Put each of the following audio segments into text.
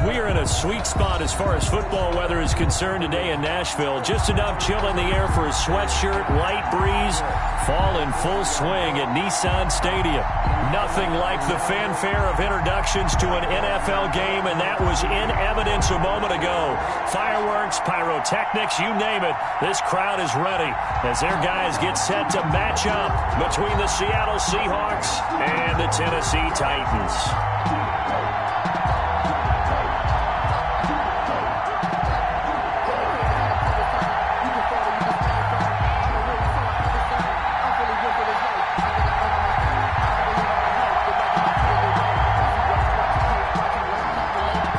we are in a sweet spot as far as football weather is concerned today in Nashville. Just enough chill in the air for a sweatshirt, light breeze, fall in full swing at Nissan Stadium. Nothing like the fanfare of introductions to an NFL game, and that was in evidence a moment ago. Fireworks, pyrotechnics, you name it. This crowd is ready as their guys get set to match up between the Seattle Seahawks and the Tennessee Titans.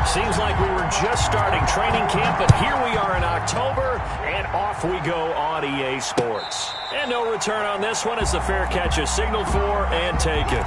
Seems like we were just starting training camp, but here we are in October, and off we go on EA Sports. And no return on this one as the fair catch is signaled for and taken.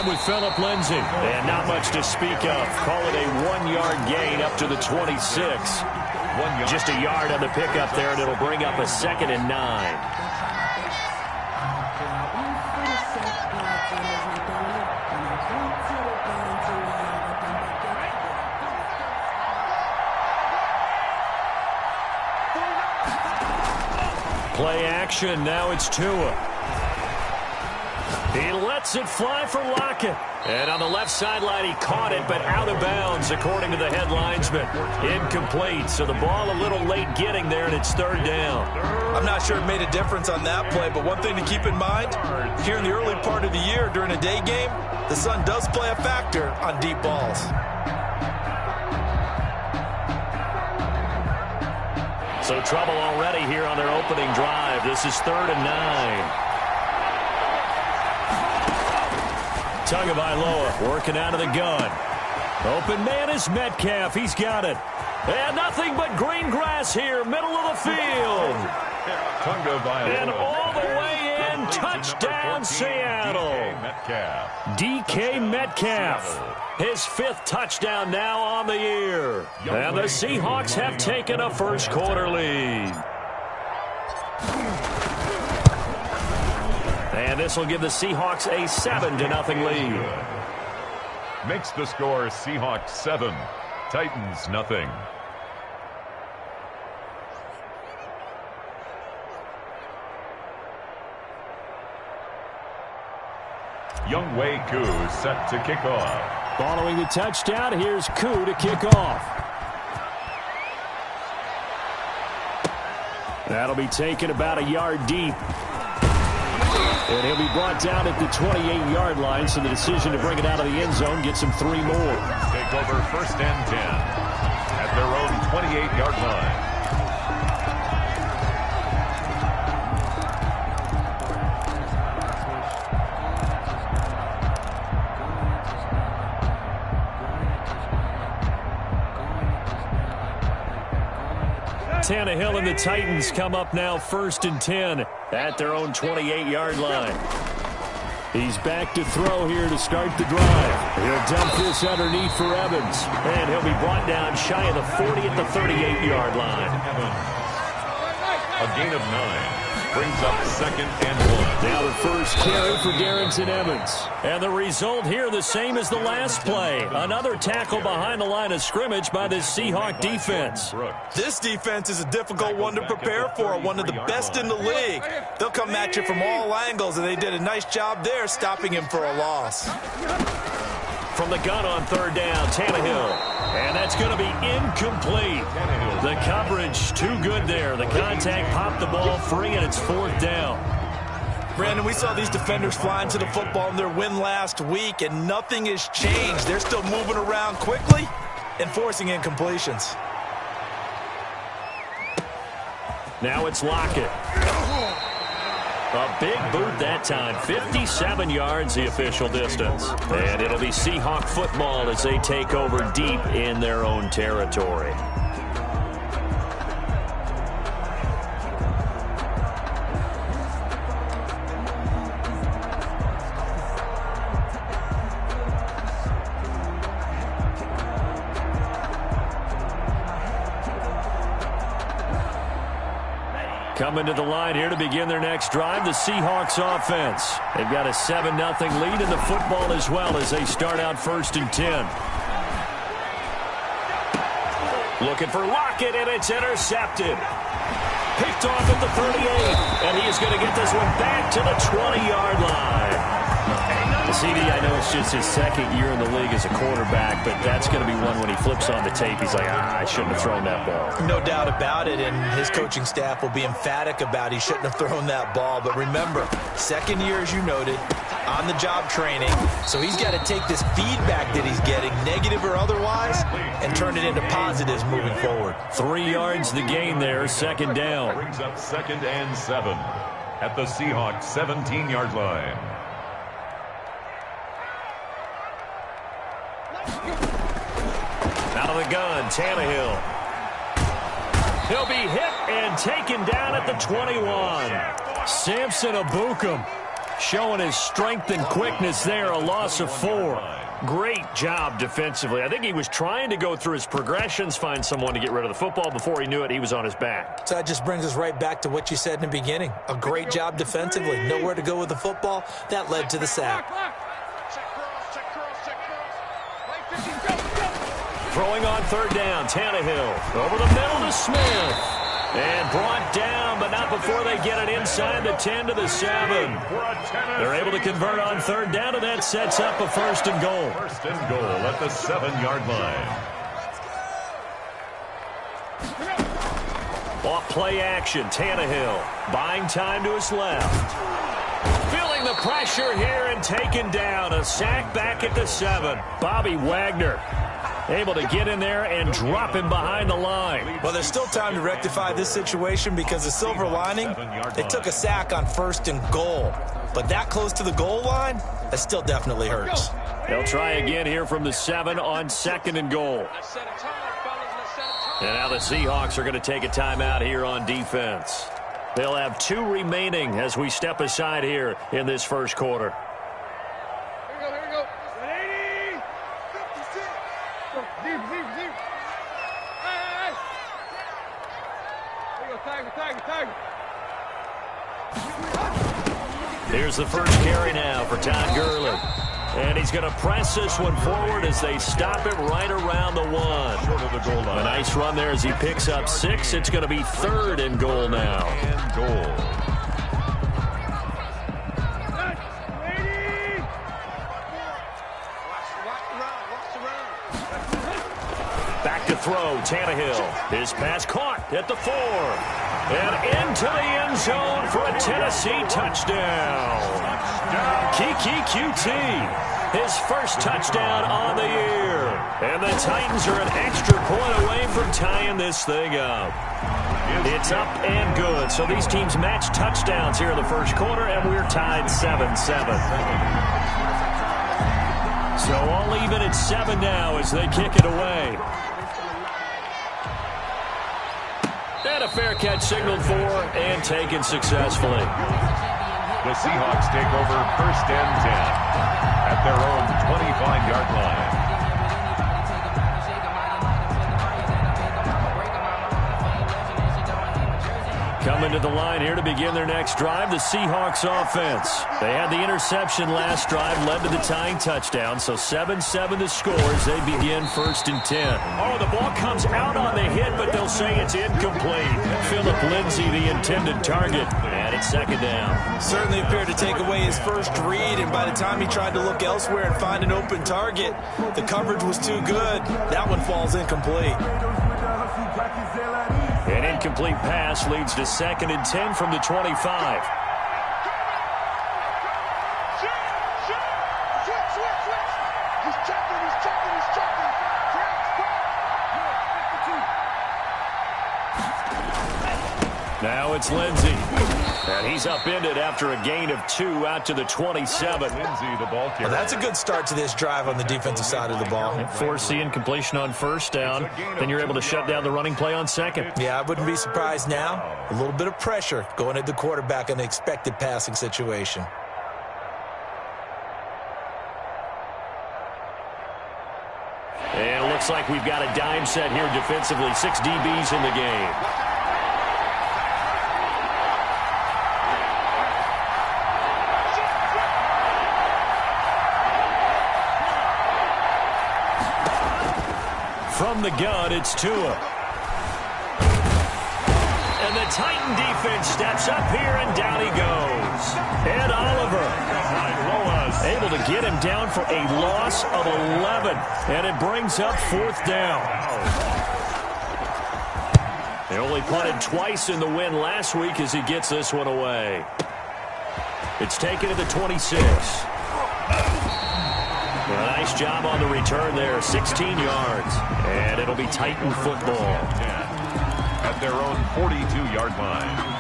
With Phillip Lindsay, and not much to speak of. Call it a 1-yard gain up to the 26. Just a yard on the pickup there, and it'll bring up a 2nd and 9. Play action, now it's Tua. He lets it fly for Lockett. And on the left sideline, he caught it, but out of bounds, according to the head linesman. Incomplete, so the ball a little late getting there, and it's 3rd down. I'm not sure it made a difference on that play, but one thing to keep in mind, here in the early part of the year during a day game, the sun does play a factor on deep balls. So trouble already here on their opening drive. This is 3rd and 9. Tagovailoa working out of the gun. Open man is Metcalf. He's got it. And nothing but green grass here, middle of the field. And all the way in, touchdown Seattle. DK Metcalf. His 5th touchdown now on the year. And the Seahawks have taken a first-quarter lead. And this will give the Seahawks a 7-0 lead. Makes the score Seahawks 7, Titans 0. Younghoe Koo set to kick off. Following the touchdown, here's Koo to kick off. That'll be taken about a yard deep. And he'll be brought down at the 28-yard line, so the decision to bring it out of the end zone gets him 3 more. Take over 1st and 10 at their own 28-yard line. Tannehill and the Titans come up now 1st and 10 at their own 28-yard line. He's back to throw here to start the drive. He'll dump this underneath for Evans. And he'll be brought down shy of the 40 at the 38-yard line. A gain of 9. Brings up 2nd and 1. Now the first carry for Darrington Evans. And the result here the same as the last play. Another tackle behind the line of scrimmage by this Seahawk defense. This defense is a difficult one to prepare for, one of the best in the league. They'll come at you from all angles, and they did a nice job there stopping him for a loss. From the gun on 3rd down, Tannehill. And that's going to be incomplete. The coverage too good there. The contact popped the ball free, and it's 4th down. Brandon, we saw these defenders flying to the football in their win last week, and nothing has changed. They're still moving around quickly and forcing incompletions. Now it's Lockett. A big boot that time. 57 yards the official distance. And it'll be Seahawk football as they take over deep in their own territory. Coming to the line here to begin their next drive, the Seahawks offense. They've got a 7-0 lead in the football as well as they start out 1st and 10. Looking for Lockett, and it's intercepted. Picked off at the 38, and he is going to get this one back to the 20-yard line. The CD, I know it's just his 2nd year in the league as a quarterback, but that's going to be one when he flips on the tape, he's like, I shouldn't have thrown that ball. No doubt about it, and his coaching staff will be emphatic about he shouldn't have thrown that ball. But remember, 2nd year, as you noted, on-the-job training, so he's got to take this feedback that he's getting, negative or otherwise, and turn it into positives moving forward. 3 yards the gain there, 2nd down. Brings up 2nd and 7 at the Seahawks 17-yard line. Out of the gun, Tannehill. He'll be hit and taken down at the 21. Samson Abukum showing his strength and quickness there, a loss of 4. Great job defensively. I think he was trying to go through his progressions, find someone to get rid of the football. Before he knew it, he was on his back. So that just brings us right back to what you said in the beginning. A great job defensively. Nowhere to go with the football. That led to the sack. Throwing on 3rd down, Tannehill over the middle to Smith. And brought down, but not before they get it inside the 10 to the 7. They're able to convert on 3rd down, and that sets up a 1st and goal. 1st and goal at the 7-yard line. Off play action, Tannehill buying time to his left. Feeling the pressure here and taken down. A sack back at the 7. Bobby Wagner able to get in there and drop him behind the line. Well, there's still time to rectify this situation because the silver lining, they took a sack on 1st and goal. But that close to the goal line, that still definitely hurts. They'll try again here from the 7 on 2nd and goal. And now the Seahawks are going to take a timeout here on defense. They'll have 2 remaining as we step aside here in this 1st quarter. Here's the first carry now for Todd Gurley. And he's going to press this one forward as they stop it right around the 1. Short of the goal line. A nice run there as he picks up 6. It's going to be 3rd and goal now. And goal. Back to throw, Tannehill. His pass caught at the 4. And into the end zone for a Tennessee touchdown. Kiki QT, his first touchdown on the year. And the Titans are an extra point away from tying this thing up. It's up and good. So these teams match touchdowns here in the 1st quarter, and we're tied 7-7. So all even at 7 now as they kick it away. And a fair catch signaled for and taken successfully. The Seahawks take over 1st and 10 at their own 25-yard line. Coming to the line here to begin their next drive, the Seahawks offense. They had the interception last drive, led to the tying touchdown, so 7-7 the score as they begin 1st and 10. Oh, the ball comes out on the hit, but they'll say it's incomplete. Phillip Lindsay, the intended target, and it's 2nd down. Certainly appeared to take away his first read, and by the time he tried to look elsewhere and find an open target, the coverage was too good. That one falls incomplete. An incomplete pass leads to 2nd and 10 from the 25. Now it's Lindsey. And he's upended after a gain of 2 out to the 27. Lindsey, the ball carrier. Well, that's a good start to this drive on the defensive side of the ball. Forcing completion on first down. Then you're able to shut down the running play on second. Yeah, I wouldn't be surprised now. A little bit of pressure going at the quarterback in the expected passing situation. And it looks like we've got a dime set here defensively. 6 DBs in the game. From the gun, it's Tua. And the Titan defense steps up here, and down he goes. Ed Oliver able to get him down for a loss of 11. And it brings up 4th down. They only punted twice in the win last week as he gets this one away. It's taken to the 26. A nice job on the return there, 16 yards. And it'll be Titan football. At their own 42-yard line.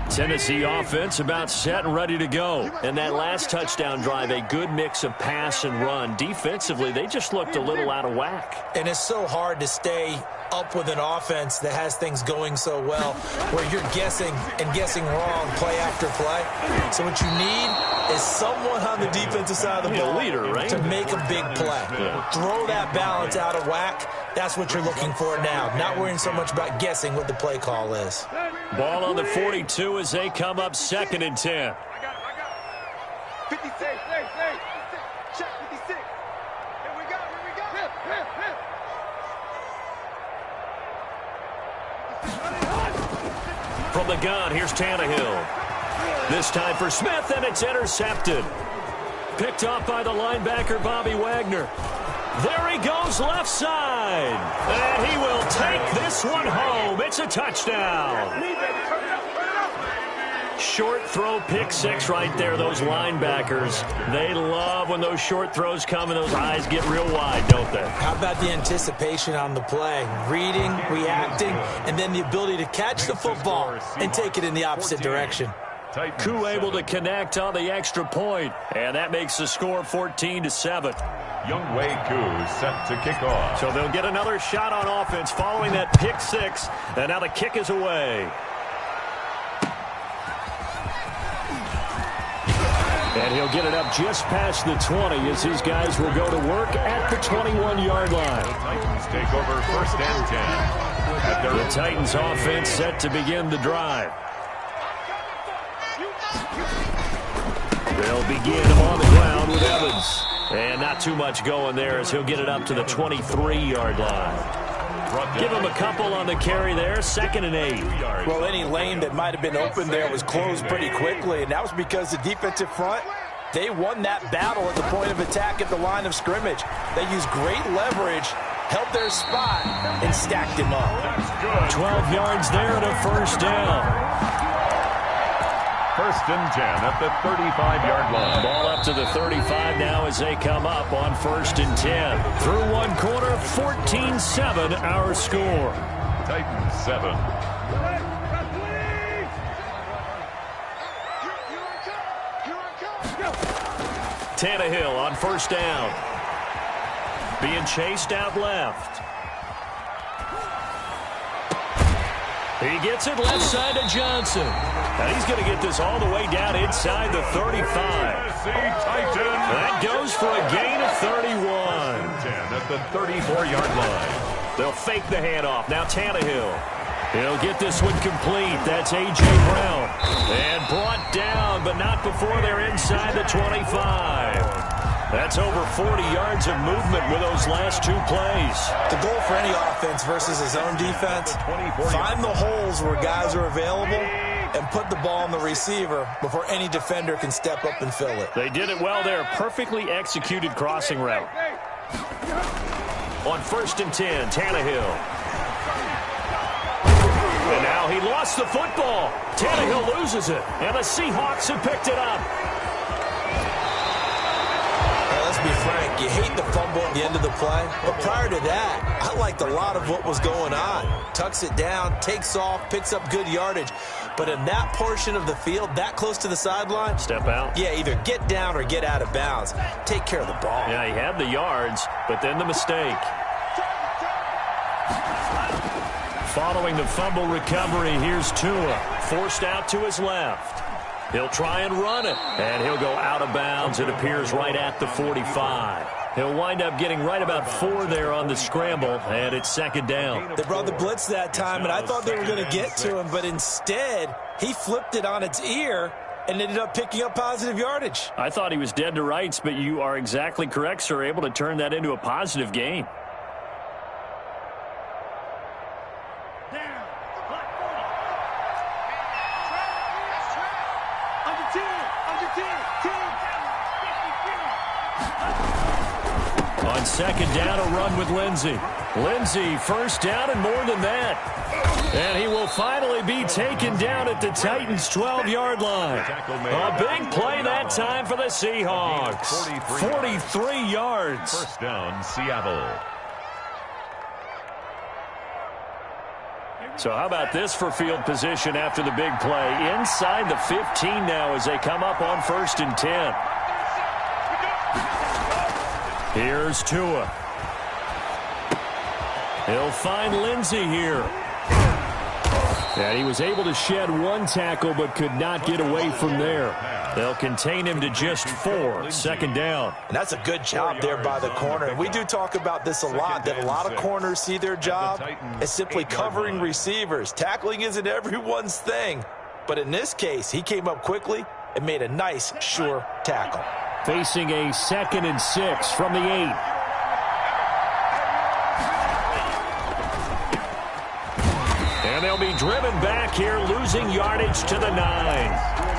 Tennessee offense about set and ready to go. And that last touchdown drive, a good mix of pass and run. Defensively, they just looked a little out of whack. And it's so hard to stay up with an offense that has things going so well, where you're guessing and guessing wrong play after play. So what you need is someone on the defensive side of the ball leader, right? to make a big play. Throw that balance out of whack. That's what you're looking for now. Not worrying so much about guessing what the play call is. Ball on the 42 as they come up 2nd and 10. 56. Check 56. Here we go. From the gun, here's Tannehill. This time for Smith, and it's intercepted. Picked off by the linebacker, Bobby Wagner. There he goes, left side. And he will take this one home. It's a touchdown. Short throw, pick 6 right there, those linebackers. They love when those short throws come and those eyes get real wide, don't they? How about the anticipation on the play? Reading, reacting, and then the ability to catch the football and take it in the opposite direction. Koo able to connect on the extra point, and that makes the score 14-7. Younghoe Koo set to kick off. So they'll get another shot on offense following that pick 6, and now the kick is away. And he'll get it up just past the 20 as these guys will go to work at the 21-yard line. The Titans take over 1st and 10. The Titans offense set to begin the drive. They'll begin on the ground with Evans. And not too much going there as he'll get it up to the 23-yard line. Give him a couple on the carry there, 2nd and 8. Well, any lane that might have been open there was closed pretty quickly, and that was because the defensive front, they won that battle at the point of attack at the line of scrimmage. They used great leverage, held their spot, and stacked him up. 12 yards there to 1st down. 1st and 10 at the 35-yard line. Ball up to the 35 now as they come up on 1st and 10. Through one quarter, 14-7 our score. Titans 7. Tannehill on 1st down. Being chased out left. He gets it left side to Johnson. And he's going to get this all the way down inside the 35. That goes for a gain of 31. 10 at the 34-yard line. They'll fake the handoff. Now Tannehill. He'll get this one complete. That's A.J. Brown. And brought down, but not before they're inside the 25. That's over 40 yards of movement with those last 2 plays. The goal for any offense versus his own defense, find the holes where guys are available and put the ball on the receiver before any defender can step up and fill it. They did it well there. Perfectly executed crossing route. On 1st and 10, Tannehill. And now he lost the football. Tannehill loses it. And the Seahawks have picked it up. Let's be frank, Look, you hate the fumble at the end of the play, but prior to that, I liked a lot of what was going on. Tucks it down, takes off, picks up good yardage. But in that portion of the field, that close to the sideline, step out. Yeah, either get down or get out of bounds. Take care of the ball. Yeah, he had the yards, but then the mistake. Following the fumble recovery, here's Tua, forced out to his left. He'll try and run it, and he'll go out of bounds. It appears right at the 45. He'll wind up getting right about 4 there on the scramble, and it's second down. They brought the blitz that time, and I thought they were going to get to him, but instead, he flipped it on its ear and ended up picking up positive yardage. I thought he was dead to rights, but you are exactly correct, sir, able to turn that into a positive gain. On second down, a run with Lindsey. Lindsey, first down and more than that. And he will finally be taken down at the Titans' 12-yard line. A big play that time for the Seahawks. 43 yards. First down, Seattle. So how about this for field position after the big play? Inside the 15 now as they come up on 1st and 10. Here's Tua. He'll find Lindsey here. And he was able to shed 1 tackle but could not get away from there. They'll contain him to just 4. Second down. And that's a good job there by the corner. And we do talk about this a lot, that a lot of corners see their job as simply covering receivers. Tackling isn't everyone's thing. But in this case, he came up quickly and made a nice, sure tackle. Facing a 2nd and 6 from the 8. And they'll be driven back here, losing yardage to the 9.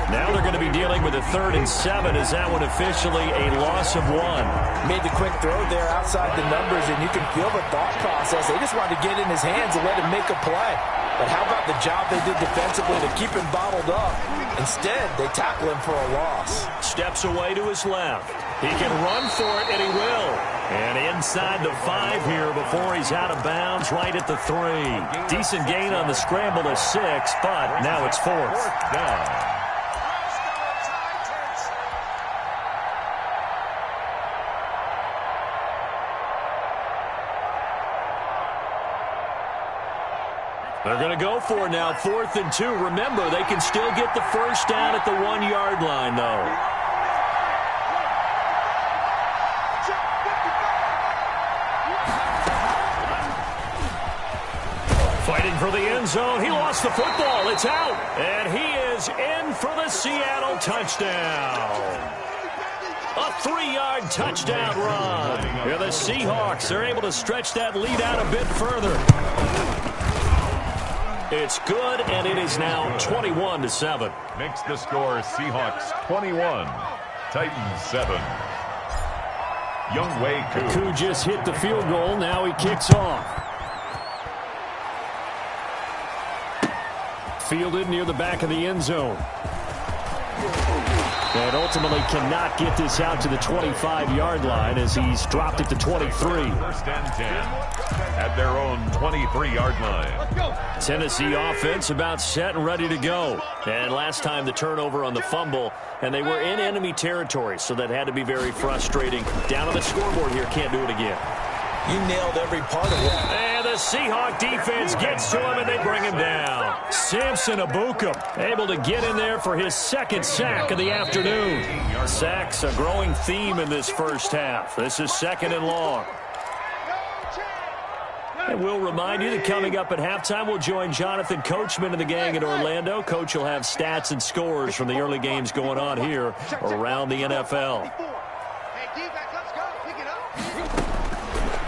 Now they're going to be dealing with a 3rd and 7. Is that one officially a loss of 1? Made the quick throw there outside the numbers, and you can feel the thought process. They just wanted to get in his hands and let him make a play. But how about the job they did defensively to keep him bottled up? Instead, they tackle him for a loss. Steps away to his left. He can run for it, and he will. And inside the 5 here before he's out of bounds, right at the 3. Decent gain on the scramble to 6, but now it's 4th down. They're going to go for it now, 4th and 2. Remember, they can still get the first down at the 1-yard line, though. Fighting for the end zone. He lost the football. It's out. And he is in for the Seattle touchdown. A 3-yard touchdown run. Yeah, the Seahawks are able to stretch that lead out a bit further. It's good, and it is now 21-7. Makes the score Seahawks 21, Titans 7. Younghoe Koo. Koo just hit the field goal. Now he kicks off. Fielded near the back of the end zone. And ultimately cannot get this out to the 25-yard line as he's dropped it to 23. 1st and 10 at their own 23-yard line. Tennessee offense about set and ready to go. And last time the turnover on the fumble, and they were in enemy territory, so that had to be very frustrating. Down on the scoreboard here, can't do it again. You nailed every part of it. And the Seahawk defense gets to him, and they bring him down. Samson Ebukam able to get in there for his 2nd sack of the afternoon. Sacks a growing theme in this first half. This is 2nd and long. And we'll remind you that coming up at halftime, we'll join Jonathan Coachman and the gang in Orlando. Coach will have stats and scores from the early games going on here around the NFL.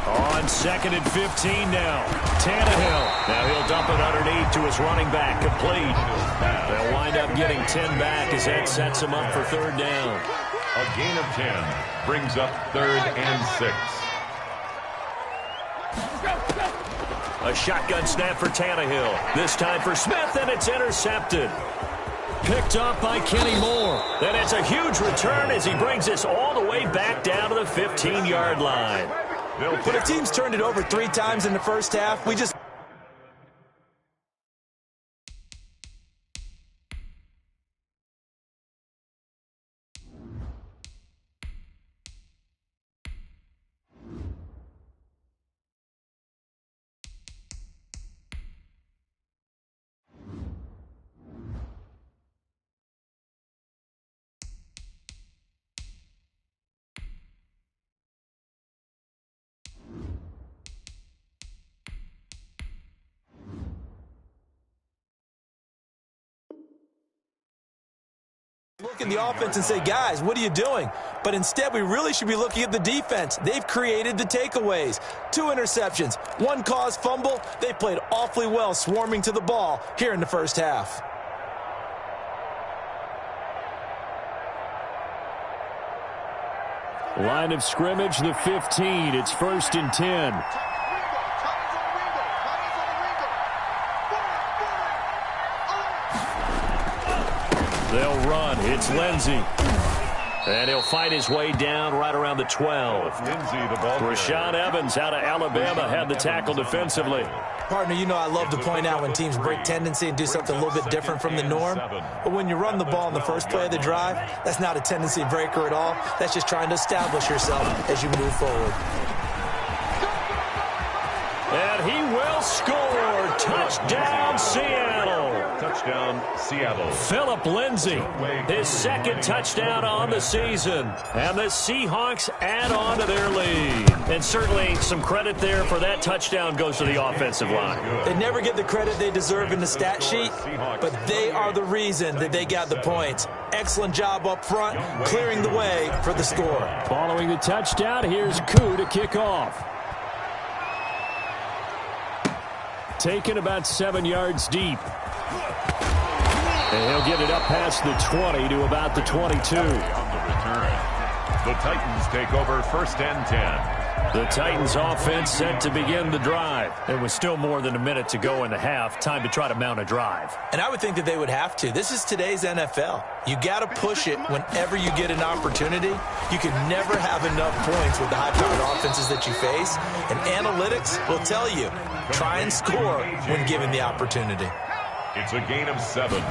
On 2nd and 15 now. Tannehill. Now he'll dump it underneath to his running back. Complete. They'll wind up getting 10 back as that sets him up for 3rd down. A gain of 10 brings up 3rd and 6. A shotgun snap for Tannehill. This time for Smith, and it's intercepted. picked off by Kenny Moore. And it's a huge return as he brings us all the way back down to the 15-yard line. When a team's turned it over 3 times in the first half, we just... look at the offense and say, guys, what are you doing? But instead, we really should be looking at the defense. They've created the takeaways. 2 interceptions, 1 caused fumble. They played awfully well swarming to the ball here in the first half. Line of scrimmage, the 15. It's 1st and 10. They'll run. It's Lindsey. And he'll fight his way down right around the 12. Rashaan Evans out of Alabama had the tackle defensively. Partner, you know I love to point out when teams break tendency and do something a little bit different from the norm. But when you run the ball in the first play of the drive, that's not a tendency breaker at all. That's just trying to establish yourself as you move forward. And he will score. Touchdown, Seattle. Touchdown, Seattle. Phillip Lindsay, his 2nd touchdown on the season. And the Seahawks add on to their lead. And certainly some credit there for that touchdown goes to the offensive line. They never get the credit they deserve in the stat sheet, but they are the reason that they got the points. Excellent job up front, clearing the way for the score. Following the touchdown, here's Koo to kick off. Taken about 7 yards deep. And he'll get it up past the 20 to about the 22. On the return. The Titans take over 1st and 10. The Titans offense set to begin the drive. There was still more than a minute to go in the half. Time to try to mount a drive. And I would think that they would have to. This is today's NFL. You got to push it whenever you get an opportunity. You can never have enough points with the high-powered offenses that you face. And analytics will tell you, try and score when given the opportunity. It's a gain of 7.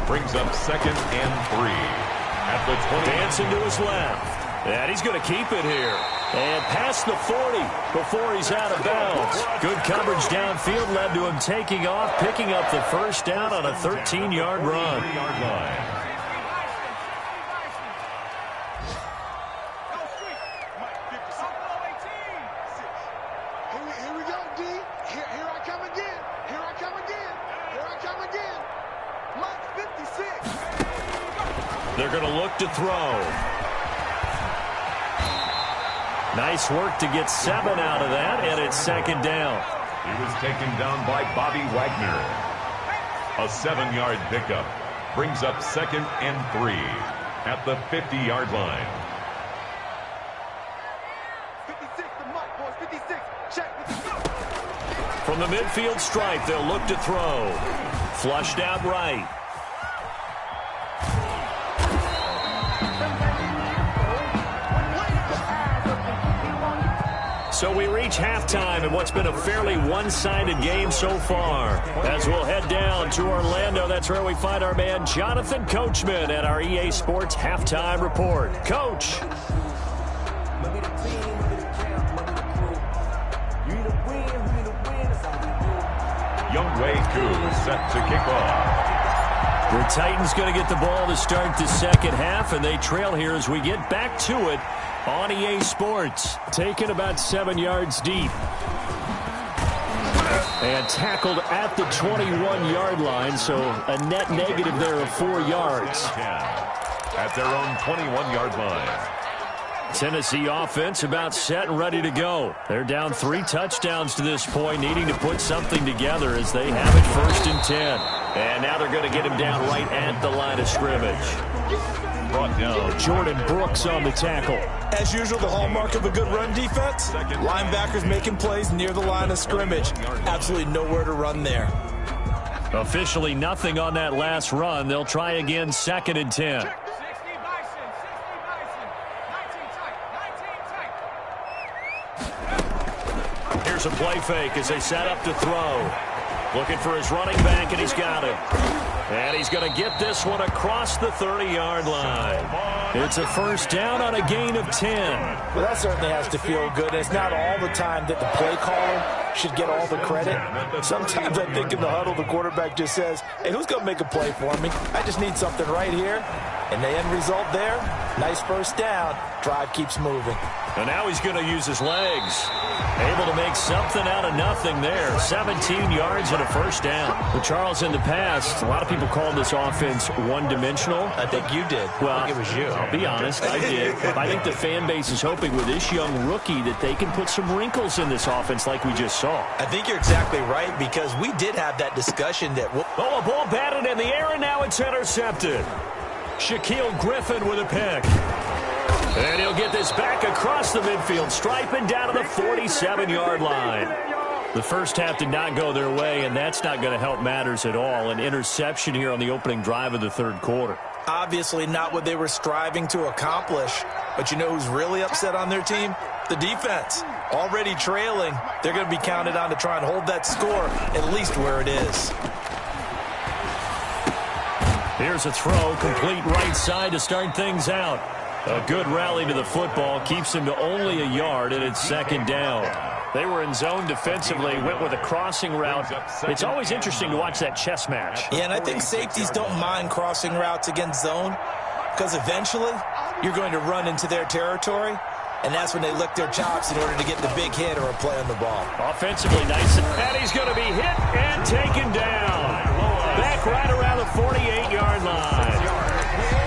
Brings up 2nd and 3. At the 20. Dancing to his left. And he's going to keep it here. And past the 40 before he's out of bounds. Good coverage downfield led to him taking off, picking up the 1st down on a 13-yard run. Here we go, D. Here I come again. Here I come again. Here I come again. Mark 56. They're going to look to throw. Nice work to get 7 out of that, and it's 2nd down. He was taken down by Bobby Wagner. A 7-yard pickup brings up 2nd and 3 at the 50-yard line. 56, the mark, boys. 56. Check. 56. From the midfield stripe, they'll look to throw. Flushed out right. So we reach halftime in what's been a fairly one-sided game so far. As we'll head down to Orlando, that's where we find our man Jonathan Coachman at our EA Sports Halftime Report. Coach. Younghoe Koo set to kick off. The Titans going to get the ball to start the 2nd half, and they trail here as we get back to it on EA Sports. Taken about 7 yards deep. And tackled at the 21-yard line, so a net negative there of 4 yards. At their own 21-yard line. Tennessee offense about set and ready to go. They're down 3 touchdowns to this point, needing to put something together as they have it 1st and 10. And now they're going to get him down right at the line of scrimmage. Brought down. Jordan Brooks on the tackle. As usual, the hallmark of a good run defense, linebackers making plays near the line of scrimmage. Absolutely nowhere to run there. Officially nothing on that last run. They'll try again, 2nd and 10. Here's a play fake as they set up to throw. Looking for his running back, and he's got it. And he's going to get this one across the 30-yard line. It's a 1st down on a gain of 10. Well, that certainly has to feel good. It's not all the time that the play caller should get all the credit. Sometimes I think in the huddle, the quarterback just says, hey, who's going to make a play for me? I just need something right here. And the end result there, nice 1st down. Drive keeps moving. And now he's going to use his legs. Able to make something out of nothing there. 17 yards and a 1st down. But Charles, in the past, a lot of people called this offense one-dimensional. I think you did. Well, I think it was you. I'll be honest, I did. I think the fan base is hoping with this young rookie that they can put some wrinkles in this offense like we just saw. I think you're exactly right, because we did have that discussion that... Oh, a ball batted in the air, and now it's intercepted. Shaquille Griffin with a pick. And he'll get this back across the midfield, striping down to the 47-yard line. The first half did not go their way, and that's not going to help matters at all. An interception here on the opening drive of the 3rd quarter. Obviously not what they were striving to accomplish. But you know who's really upset on their team? The defense. Already trailing. They're going to be counted on to try and hold that score at least where it is. Here's a throw, complete right side to start things out. A good rally to the football, keeps him to only a yard, and it's 2nd down. They were in zone defensively, went with a crossing route. It's always interesting to watch that chess match. Yeah, and I think safeties don't mind crossing routes against zone, because eventually you're going to run into their territory, and that's when they lick their chops in order to get the big hit or a play on the ball. Offensively nice, and he's going to be hit and taken down. Back right around the 48-yard line.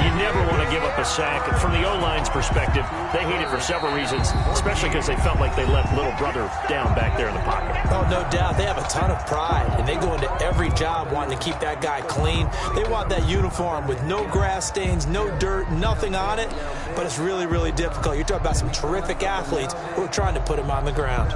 You never want to give up a sack. From the O-line's perspective, they hate it for several reasons, especially because they felt like they let little brother down back there in the pocket. Oh, no doubt. They have a ton of pride, and they go into every job wanting to keep that guy clean. They want that uniform with no grass stains, no dirt, nothing on it, but it's really, really difficult. You're talking about some terrific athletes who are trying to put him on the ground.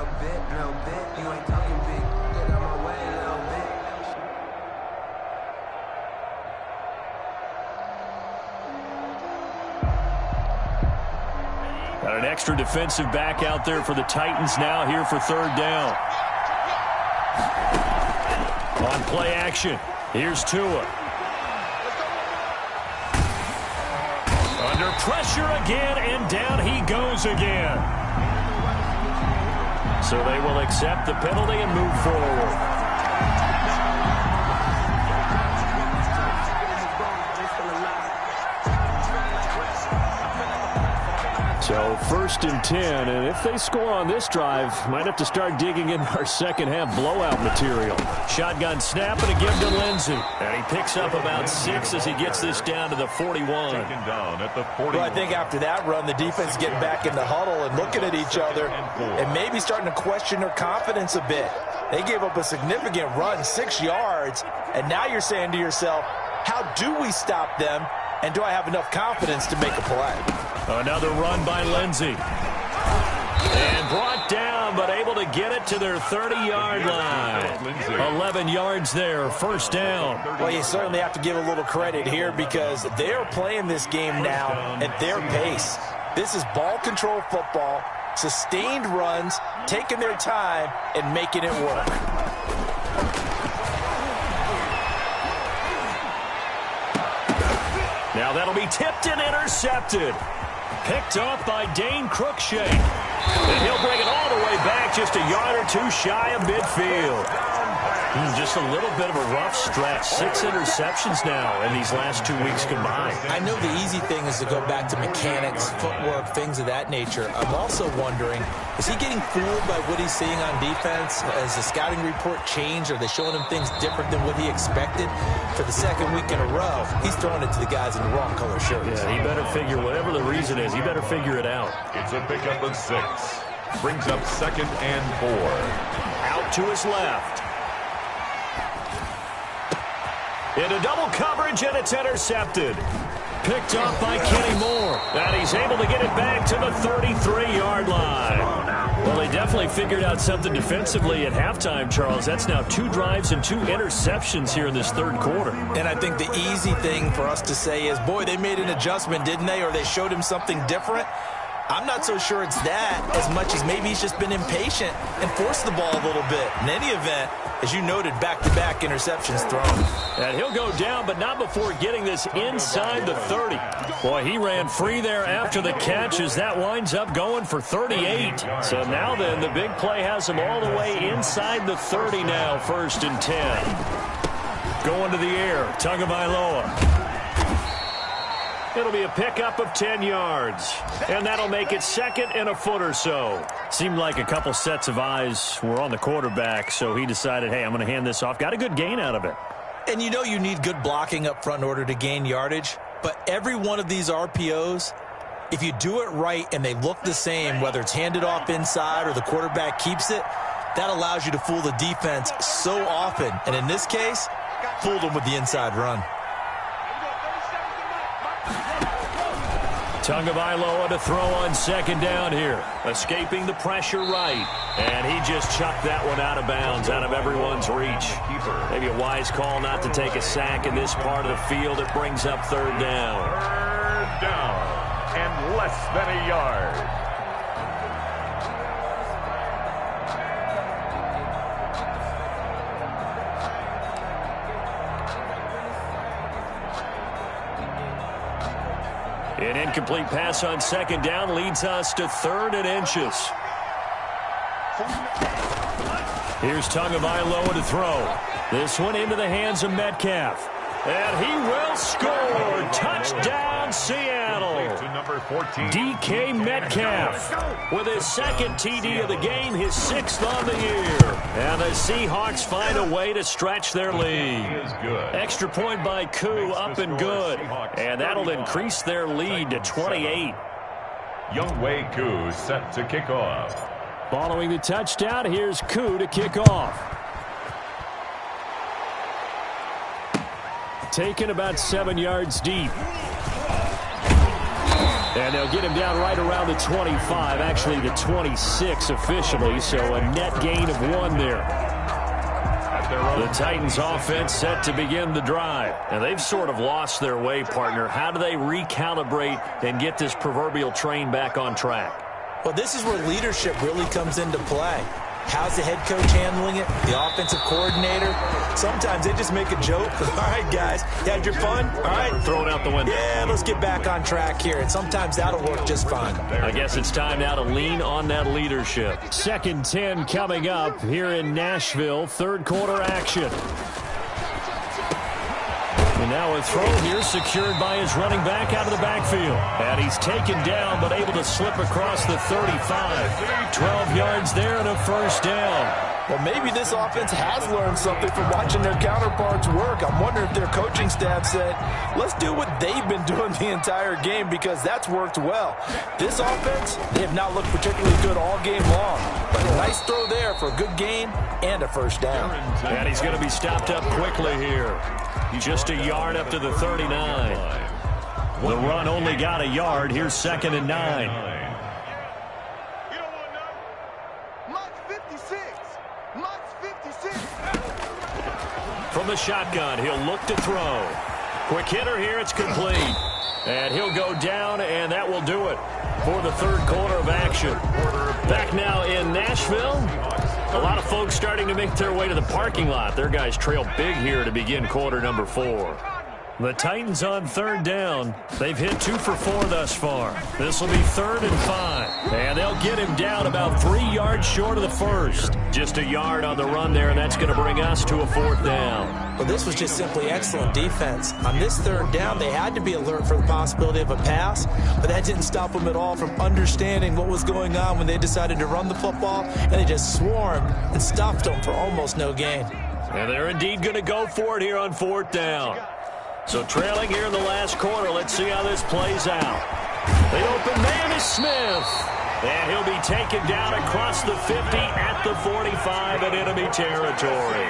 Got an extra defensive back out there for the Titans now here for 3rd down. On play action, here's Tua. Under pressure again, and down he goes again. So they will accept the penalty and move forward. So 1st and 10, and if they score on this drive, might have to start digging in our 2nd half blowout material. Shotgun snap and a give to Lindsey. And he picks up about 6 as he gets this down to the 41. 2nd down at the 41. Well, I think after that run, the defense is getting back in the huddle and looking at each other and maybe starting to question their confidence a bit. They gave up a significant run, 6 yards, and now you're saying to yourself, how do we stop them, and do I have enough confidence to make a play? Another run by Lindsey. And brought down, but able to get it to their 30-yard line. 11 yards there, 1st down. Well, you certainly have to give a little credit here because they're playing this game now at their pace. This is ball control football, sustained runs, taking their time, and making it work. Now that'll be tipped and intercepted. Picked off by Dane Cruikshank. And he'll bring it all the way back just a yard or 2 shy of midfield. Just a little bit of a rough stretch. 6 interceptions now in these last 2 weeks combined. I know the easy thing is to go back to mechanics, footwork, things of that nature. I'm also wondering, is he getting fooled by what he's seeing on defense? Has the scouting report changed? Are they showing him things different than what he expected? For the 2nd week in a row, he's throwing it to the guys in the wrong color shirts. Yeah, he better figure, whatever the reason is, he better figure it out. It's a pickup of 6. Brings up 2nd and 4. Out to his left. Into double coverage, and it's intercepted. Picked off by Kenny Moore. And he's able to get it back to the 33-yard line. Well, he definitely figured out something defensively at halftime, Charles. That's now 2 drives and 2 interceptions here in this third quarter. And I think the easy thing for us to say is, boy, they made an adjustment, didn't they? Or they showed him something different. I'm not so sure it's that as much as maybe he's just been impatient and forced the ball a little bit. In any event, as you noted, back-to-back interceptions thrown. And he'll go down, but not before getting this inside the 30. Boy, he ran free there after the catch as that winds up going for 38. So now then, the big play has him all the way inside the 30 now, 1st and 10. Going to the air, Tagovailoa. It'll be a pickup of 10 yards, and that'll make it 2nd and a foot or so. Seemed like a couple sets of eyes were on the quarterback, so he decided, hey, I'm going to hand this off. Got a good gain out of it. And you know you need good blocking up front in order to gain yardage, but every one of these RPOs, if you do it right and they look the same, whether it's handed off inside or the quarterback keeps it, that allows you to fool the defense so often. And in this case, fooled them with the inside run. Tagovailoa to throw on 2nd down here. Escaping the pressure right. And he just chucked that one out of bounds, out of everyone's reach. Maybe a wise call not to take a sack in this part of the field. It brings up 3rd down. 3rd down and less than a yard. An incomplete pass on 2nd down leads us to 3rd and inches. Here's Tagovailoa to throw. This one into the hands of Metcalf. And he will score. Touchdown, Seattle. DK Metcalf with his 2nd TD of the game, his 6th on the year. And the Seahawks find a way to stretch their lead. Extra point by Koo, up and good. And that'll increase their lead to 28. Younghoe Koo set to kick off. Following the touchdown, here's Koo to kick off. Taken about 7 yards deep. And they'll get him down right around the 25, actually the 26 officially, so a net gain of 1 there. The Titans offense set to begin the drive. And they've sort of lost their way, partner. How do they recalibrate and get this proverbial train back on track? Well, this is where leadership really comes into play. How's the head coach handling it? The offensive coordinator? Sometimes they just make a joke. All right, guys, you had your fun? All right. Throw it out the window. Yeah, let's get back on track here. And sometimes that'll work just fine. I guess it's time now to lean on that leadership. 2nd 10 coming up here in Nashville. 3rd quarter action. And now a throw here secured by his running back out of the backfield. And he's taken down but able to slip across the 35. 12 yards there and a 1st down. Well, maybe this offense has learned something from watching their counterparts work. I'm wondering if their coaching staff said, let's do what they've been doing the entire game because that's worked well. This offense, they have not looked particularly good all game long. But a nice throw there for a good gain and a 1st down. And he's going to be stopped up quickly here. Just a yard up to the 39. The run only got a yard. Here's 2nd and 9. From the shotgun, he'll look to throw. Quick hitter here, it's complete. And he'll go down, and that will do it for the 3rd quarter of action. Back now in Nashville. A lot of folks starting to make their way to the parking lot. Their guys trail big here to begin quarter number 4. The Titans on 3rd down. They've hit 2 for 4 thus far. This will be 3rd and 5. And they'll get him down about 3 yards short of the 1st. Just a yard on the run there, and that's going to bring us to a 4th down. Well, this was just simply excellent defense. On this 3rd down, they had to be alert for the possibility of a pass, but that didn't stop them at all from understanding what was going on when they decided to run the football, and they just swarmed and stuffed them for almost no gain. And they're indeed going to go for it here on 4th down. So trailing here in the last quarter, let's see how this plays out. The open man is Smith. And he'll be taken down across the 50 at the 45 in enemy territory.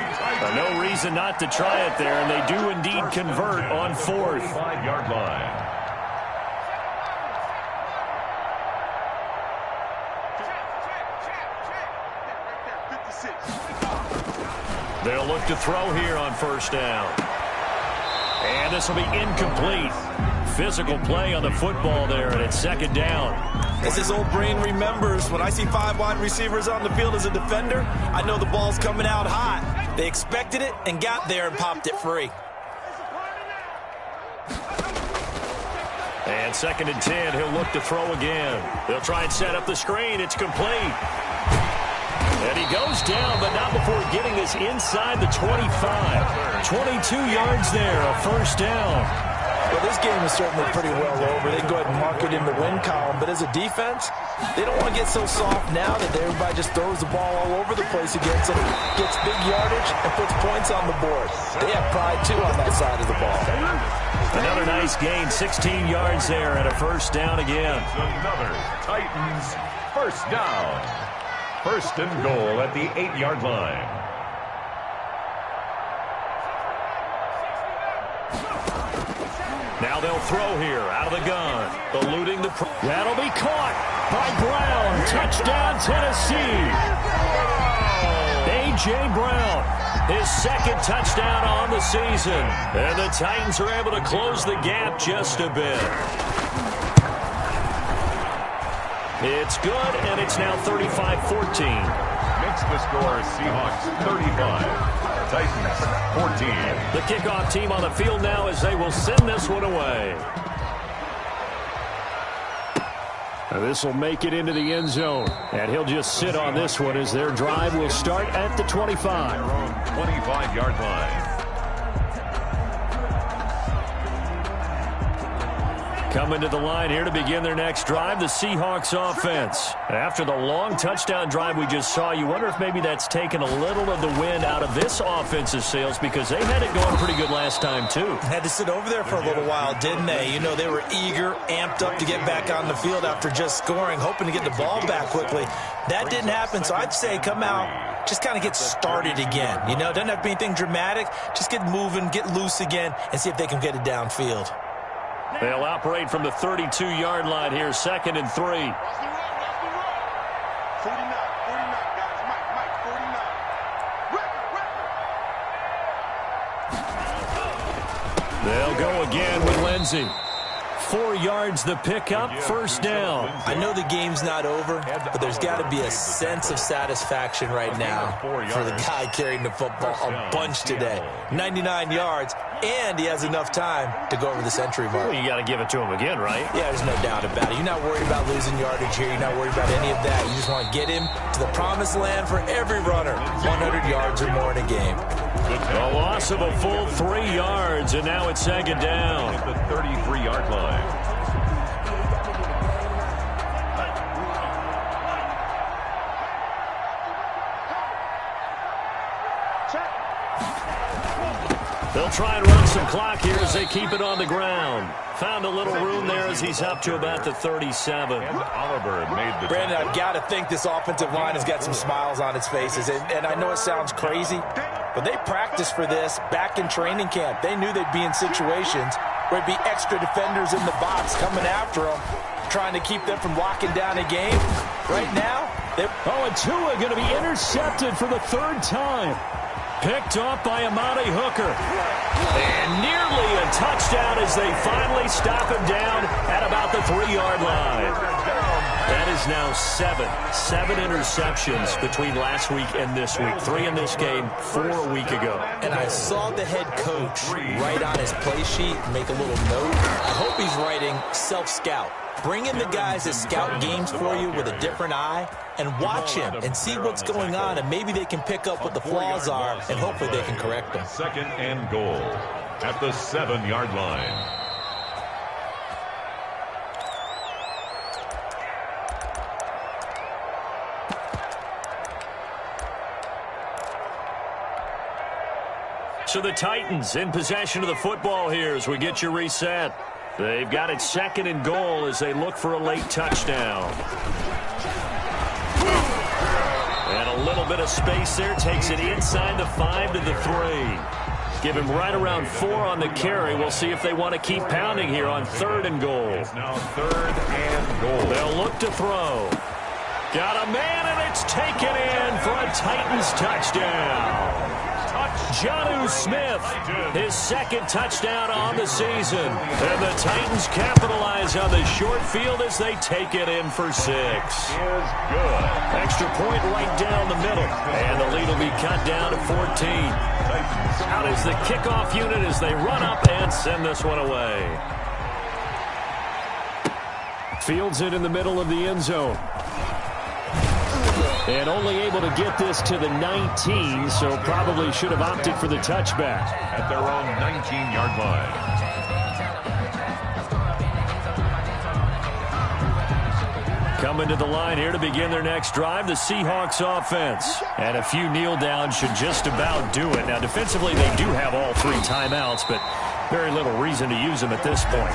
No reason not to try it there, and they do indeed convert on 4th. 5-yard line. They'll look to throw here on first down. And this will be incomplete. Physical play on the football there, and it's second down. As his old brain remembers, when I see 5 wide receivers on the field as a defender, I know the ball's coming out hot. They expected it and got there and popped it free. And second and 10, he'll look to throw again. They'll try and set up the screen. It's complete. And he goes down, but not before getting this inside the 25. 22 yards there, a first down. Well, this game is certainly pretty well over. They can go ahead and mark it in the win column. But as a defense, they don't want to get so soft now that everybody just throws the ball all over the place against them, gets big yardage, and puts points on the board. They have pride, too, on that side of the ball. Another nice gain, 16 yards there, and a first down again. Another Titans first down. First and goal at the 8-yard line. Now they'll throw here out of the gun. Eluding the... That'll be caught by Brown. Touchdown, Tennessee. A.J. Brown, his second touchdown on the season. And the Titans are able to close the gap just a bit. It's good, and it's now 35-14. Makes the score Seahawks 35. Titans 14. The kickoff team on the field now as they will send this one away. This will make it into the end zone. And he'll just sit on this one as their drive will start at the 25. Their own 25-yard line. Coming to the line here to begin their next drive, the Seahawks offense. After the long touchdown drive we just saw, you wonder if maybe that's taken a little of the wind out of this offensive sails because they had it going pretty good last time, too. Had to sit over there for a little while, didn't they? You know, they were eager, amped up to get back on the field after just scoring, hoping to get the ball back quickly. That didn't happen, so I'd say come out, just kind of get started again. You know, it doesn't have to be anything dramatic. Just get moving, get loose again, and see if they can get it downfield. They'll operate from the 32-yard line here, second and 3. 49, 49, guys. Mike, 49. They'll go again with Lindsey. 4 yards the pickup, first down. I know the game's not over, but there's got to be a sense of satisfaction right now for the guy carrying the football a bunch today. 99 yards, and he has enough time to go over the century mark. Well, you got to give it to him again, right? Yeah, there's no doubt about it. You're not worried about losing yardage here. You're not worried about any of that. You just want to get him to the promised land for every runner. 100 yards or more in a game. A loss of a full 3 yards, and now it's second down. At the 33-yard line. They'll try and run some clock here as they keep it on the ground. Found a little room there as he's up to about the 37. And Oliver made the... Brandon, I've got to think this offensive line has got some smiles on its faces. And I know it sounds crazy, but they practiced for this back in training camp. They knew they'd be in situations where it'd be extra defenders in the box coming after them, trying to keep them from locking down a game. Right now, and Tua going to be intercepted for the third time. Picked off by Amani Hooker. And nearly a touchdown as they finally stop him down at about the 3-yard line. That is now 7 interceptions between last week and this week. 3 in this game, 4 a week ago. And I saw the head coach write on his play sheet, make a little note. I hope he's writing self-scout. Bring in the guys that scout games for you with a different eye and watch him and see what's going on, and maybe they can pick up what the flaws are, and hopefully they can correct them. Second and goal at the 7-yard line. So the Titans in possession of the football here as we get you reset. They've got it second and goal as they look for a late touchdown. And a little bit of space there. Takes it inside the 5 to the 3. Give him right around 4 on the carry. We'll see if they want to keep pounding here on third and goal. It's now third and goal. They'll look to throw. Got a man, and it's taken in for a Titans touchdown. Jones Smith, his second touchdown on the season. And the Titans capitalize on the short field as they take it in for 6. Good. Extra point right down the middle. And the lead will be cut down to 14. Out is the kickoff unit as they run up and send this one away. Fields it in the middle of the end zone. And only able to get this to the 19, so probably should have opted for the touchback. At their own 19-yard line. Coming to the line here to begin their next drive, the Seahawks offense. And a few kneel downs should just about do it. Now, defensively, they do have all 3 timeouts, but very little reason to use them at this point.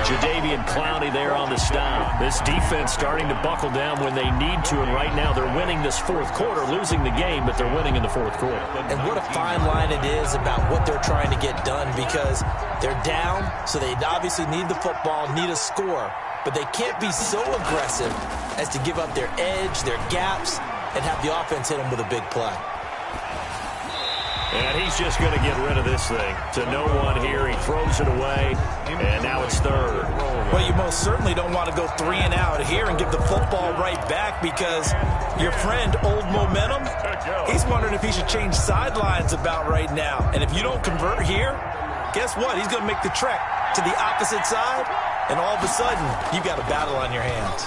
Jadeveon Clowney there on the stop. This defense starting to buckle down when they need to, and right now they're winning this fourth quarter, losing the game, but they're winning in the fourth quarter. And what a fine line it is about what they're trying to get done, because they're down, so they obviously need the football, need a score, but they can't be so aggressive as to give up their edge, their gaps, and have the offense hit them with a big play. And he's just going to get rid of this thing. To no one here. He throws it away, and now it's third. Well, you most certainly don't want to go 3 and out here and give the football right back, because your friend, Old Momentum, he's wondering if he should change sidelines about right now. And if you don't convert here, guess what? He's going to make the trek to the opposite side, and all of a sudden, you've got a battle on your hands.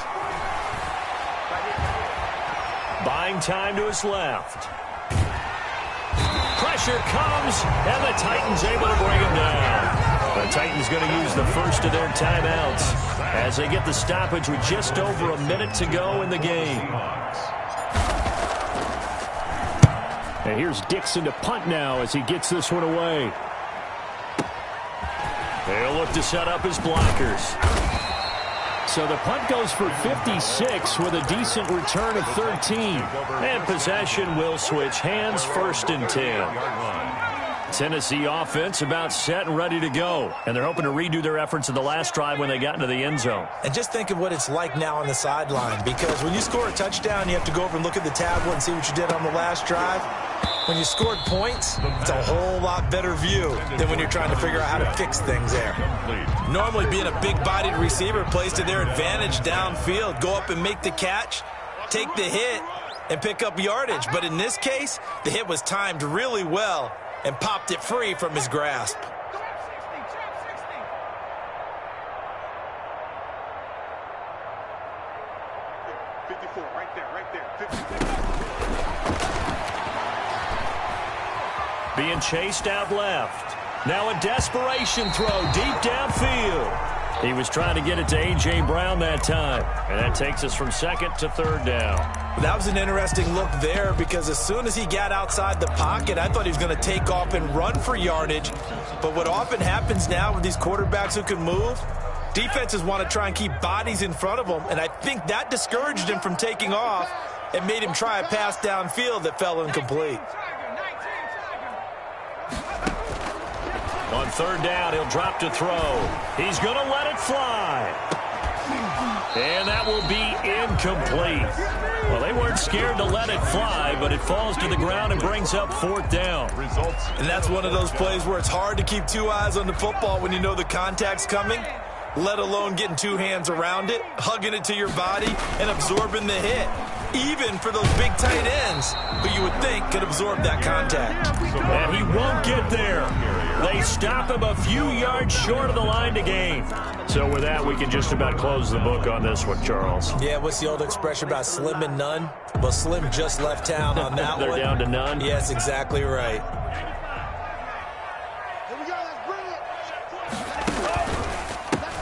Buying time to his left. Pressure comes, and the Titans able to bring him down. The Titans going to use the first of their timeouts as they get the stoppage with just over a minute to go in the game. And here's Dixon to punt now as he gets this one away. They'll look to set up his blockers. So the punt goes for 56 with a decent return of 13. And possession will switch hands, 1st and 10. Tennessee offense about set and ready to go. And they're hoping to redo their efforts in the last drive when they got into the end zone. And just think of what it's like now on the sideline, because when you score a touchdown, you have to go over and look at the tablet and see what you did on the last drive. When you scored points, it's a whole lot better view than when you're trying to figure out how to fix things there. Normally, being a big-bodied receiver plays to their advantage downfield. Go up and make the catch, take the hit, and pick up yardage. But in this case, the hit was timed really well and popped it free from his grasp. Being chased out left. Now a desperation throw deep downfield. He was trying to get it to A.J. Brown that time. And that takes us from 2nd to 3rd down. That was an interesting look there, because as soon as he got outside the pocket, I thought he was going to take off and run for yardage. But what often happens now with these quarterbacks who can move, defenses want to try and keep bodies in front of them. And I think that discouraged him from taking off and made him try a pass downfield that fell incomplete. On 3rd down, he'll drop to throw. He's going to let it fly. And that will be incomplete. Well, they weren't scared to let it fly, but it falls to the ground and brings up 4th down. And that's one of those plays where it's hard to keep 2 eyes on the football when you know the contact's coming, let alone getting 2 hands around it, hugging it to your body, and absorbing the hit. Even for those big tight ends who you would think could absorb that contact. And he won't get there. They stop him a few yards short of the line to gain. So with that, we can just about close the book on this one, Charles. Yeah, what's the old expression about slim and none? Well, Slim just left town on that They're one. down to none? Yes, exactly right.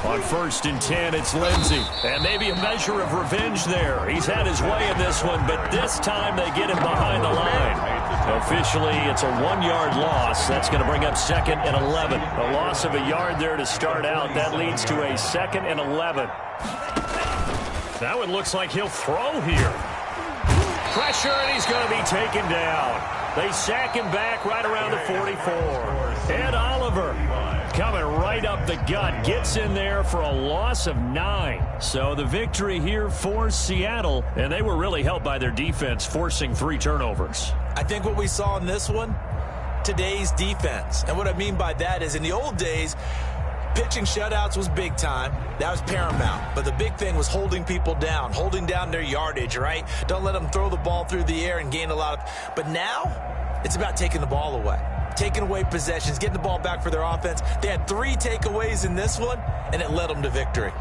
On 1st and 10, it's Lindsey. And maybe a measure of revenge there. He's had his way in this one, but this time they get him behind the line. Officially, it's a 1-yard loss. That's going to bring up 2nd and 11. A loss of a yard there to start out. That leads to a 2nd and 11. That one looks like he'll throw here. Pressure, and he's going to be taken down. They sack him back right around the 44. Ed Oliver coming right up the gut. Gets in there for a loss of 9. So the victory here for Seattle, and they were really helped by their defense, forcing 3 turnovers. I think what we saw in this one, today's defense. And what I mean by that is in the old days, pitching shutouts was big time. That was paramount. But the big thing was holding people down, holding down their yardage, right? Don't let them throw the ball through the air and gain a lot of... But now, it's about taking the ball away. Taking away possessions, getting the ball back for their offense. They had 3 takeaways in this one, and it led them to victory.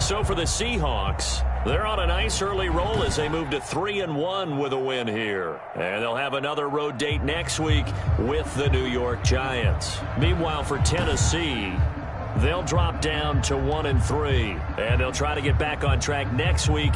So for the Seahawks, they're on a nice early roll as they move to 3-1 with a win here. And they'll have another road date next week with the New York Giants. Meanwhile, for Tennessee, they'll drop down to 1-3. And they'll try to get back on track next week